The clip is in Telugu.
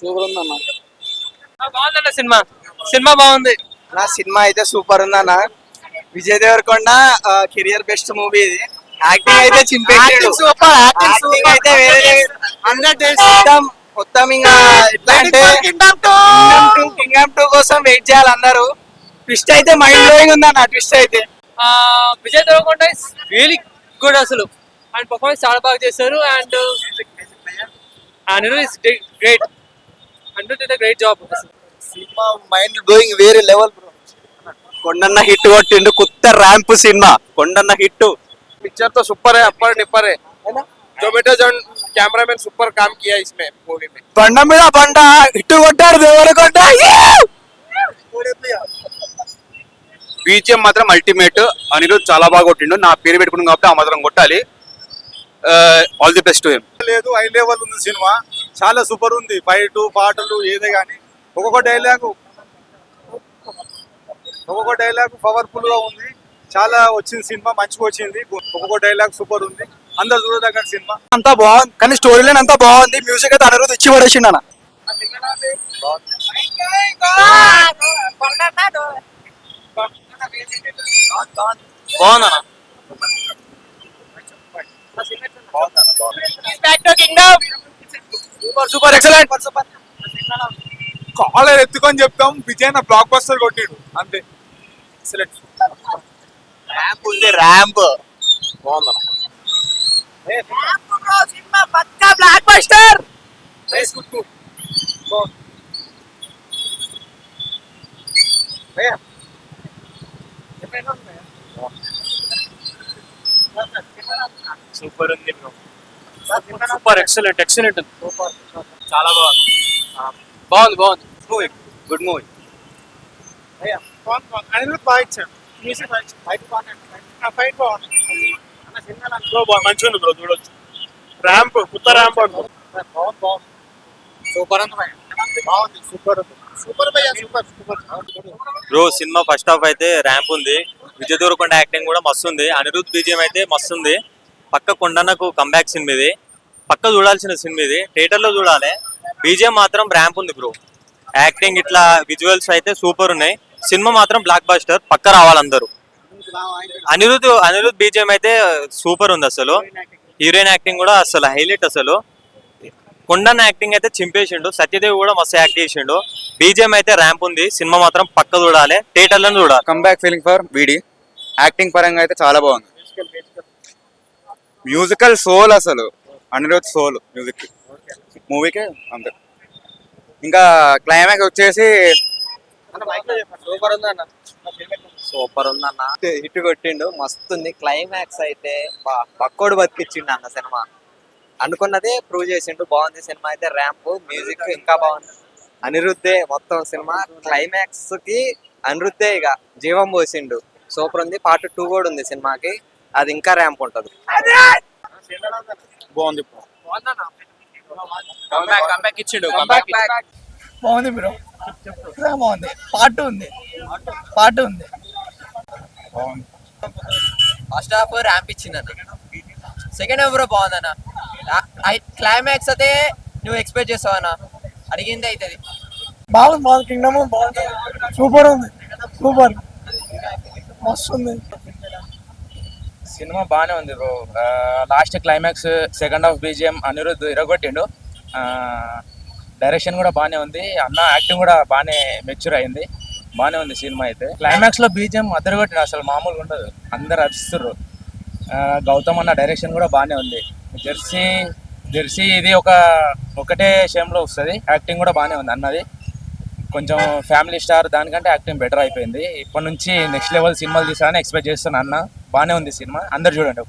సూపర్ ఉందన్న. బాగుందన్న సినిమా. సినిమా బాగుంది. నా సినిమా అయితే సూపర్ ఉందన్న. Vijay Deverakonda career best movie ఇది. యాక్టింగ్ అయితే చింపేసాడు. యాక్టింగ్ అయితే వేరే మొత్తం ఇంకా ఎట్లా అంటే కింగ్డమ్ 2 కోసం వెయిట్ చేయాలి అందరూ. ట్విస్ట్ అయితే మైండ్ బ్లోయింగ్ ఉందన్న. ట్విస్ట్ అయితే Vijay Deverakonda is really good అసలు. అండ్ పర్ఫార్మెన్స్ చాలా బాగా చేశారు. And Anirudh is great. Anirudh is great job. Cinema mind blowing వేరే లెవెల్ బ్రో. కొండన్న హిట్ కొట్టిండు. కొత్త ramp cinema. Kondanna hit picture तो सुपर है, अपर निपर है ना. जो बेटा जन कैमरामैन सुपर काम किया इसमें मूवी में. బండ మీద బండ హిట్ కొట్టాడు దేవరకొండ. బీజిఎం మాత్రం అల్టిమేట్. అనిరుద్ చాలా బాగా కొట్టిండు. నా పేరు పెట్టుకున్నాం కాబట్టి ఆ మాత్రం కొట్టాలి. All the best. లేదు హై లెవెల్ ఉంది సినిమా. చాలా సూపర్ ఉంది. ఫైట్ పాటలు ఏదే కానీ ఒక్కొక్క డైలాగ్ పవర్ఫుల్ గా ఉంది. చాలా వచ్చింది సినిమా. మంచిగా వచ్చింది. ఒక్కొక్క డైలాగ్ సూపర్ ఉంది. అందరు చూడదగ్గ సినిమా. అంతా బాగుంది కానీ స్టోరీ లైన్ అంతా బాగుంది. మ్యూజిక్ అయితే అనిరుద్ ఇచ్చి పడేసిండు అన్న. బాగుందన్న. Super excellent. కాలర్ ఎత్తుకొని చెప్తాం విజయ్ నా బ్లాక్ బస్టర్ కొట్టిడు అంతే. ఎక్సలెంట్. ర్యాంప్ ఉంది. ర్యాంప్ బాగుంది. Block buster. సూపర్ ఉంది. Super excellent excellent. చాలా బాగుంది. బాగుంది. Movie good movie. అనిరుద్ బాగా ఇచ్చాడు. మ్యూజిక్ బాగా ఇచ్చాడు. ఫైట్ బాగుంది. మంచిగా ఉంది బ్రో. చూడొచ్చు. ర్యాంప్ కొత్త ర్యాంప్ సూపర్ ఉంది. బాగుంది. Super super bro cinema first half అయితే ర్యాంప్ ఉంది. విజయ్ దేవరకొండ యాక్టింగ్ కూడా మస్తు ఉంది. అనిరుద్ బీజిఎం అయితే మస్తు ఉంది. పక్క కొండన్నకు కంబ్యాక్ సినిమా ఇది. పక్క చూడాల్సిన సినిమా ఇది. థియేటర్ లో చూడాలి. బీజిఎం మాత్రం ర్యాంప్ ఉంది బ్రో. యాక్టింగ్ ఇట్లా విజువల్స్ అయితే సూపర్ ఉన్నాయి. సినిమా మాత్రం బ్లాక్ బస్టర్. పక్క రావాలందరూ. అనిరుద్ బీజిఎం అయితే సూపర్ ఉంది అసలు. హీరోయిన్ యాక్టింగ్ కూడా అసలు హైలైట్ అసలు. కొండన్న యాక్టింగ్ అయితే చింపేసిండు. సత్యదేవ్ కూడా మస్తు యాక్ట్ చేసిండు. బీజిఎం అయితే ర్యాంప్ ఉంది. సినిమా మాత్రం పక్క చూడాలి. థియేటర్లో చూడాలి. కంబ్యాక్ ఫీలింగ్ ఫర్ వీడి. యాక్టింగ్ పరంగా అయితే చాలా బాగుంది. మ్యూజికల్ సోల్ అసలు. అనిరుద్ సోల్ మ్యూజిక్ మూవీకి అంతే. ఇంకా క్లైమాక్స్ వచ్చేసి సూపర్ ఉందన్న. హిట్ కొట్టిండు. మస్తు ఉంది. క్లైమాక్స్ అయితే పక్కోడు బతికిచ్చిండు అన్న. సినిమా అనుకున్నదే ప్రూవ్ చేసిండు. బాగుంది సినిమా అయితే. ర్యాంప్ మ్యూజిక్ ఇంకా బాగుంది. అనిరుద్ధే మొత్తం సినిమా. క్లైమాక్స్ కి అనిరుద్ధే ఇక జీవం పోసిండు. సూపర్ ఉంది. పార్ట్ 2 కూడా ఉంది సినిమాకి. అది ఇంకా ర్యాంప్ ఉంటది. బాగుంది. బాగుంది బ్రో. బాగుంది. పార్ట్ ఉంది. ఫస్ట్ హాఫ్ ర్యాంప్ ఇచ్చింది అన్న. సెకండ్ హాఫ్ కూడా బాగుందన్న. క్లైమాక్స్ అయితే నువ్వు ఎక్స్పెక్ట్ చేస్తావు అన్న. అడిగింది అవుతుంది. బాగుంది. కింగ్డమ్ బాగుంది. సూపర్ ఉంది. సూపర్ మస్తు ఉంది. సినిమా బాగానే ఉంది bro. Last climax second half BGM Anirudh ఇరగొట్టిండు. డైరెక్షన్ కూడా బాగానే ఉంది. అన్న యాక్టింగ్ కూడా బాగానే మెచ్యూర్ అయింది. బాగానే ఉంది సినిమా అయితే. క్లైమాక్స్ లో బీజిఎం అదరగొట్టిండు. అసలు మామూలుగా ఉండదు. అందరు అరుస్తుర్రు. గౌతమ్ అన్న డైరెక్షన్ కూడా బాగానే ఉంది. జెర్సీ ఇది ఒకటే షేమ్లో వస్తుంది. యాక్టింగ్ కూడా బాగానే ఉంది అన్నది. కొంచెం ఫ్యామిలీ స్టార్ దానికంటే యాక్టింగ్ బెటర్ అయిపోయింది. ఇప్పటి నుంచి నెక్స్ట్ లెవెల్ సినిమాలు తీసారని ఎక్స్పెక్ట్ చేస్తున్నాను అన్న. బాగానే ఉంది సినిమా. అందరు చూడండి.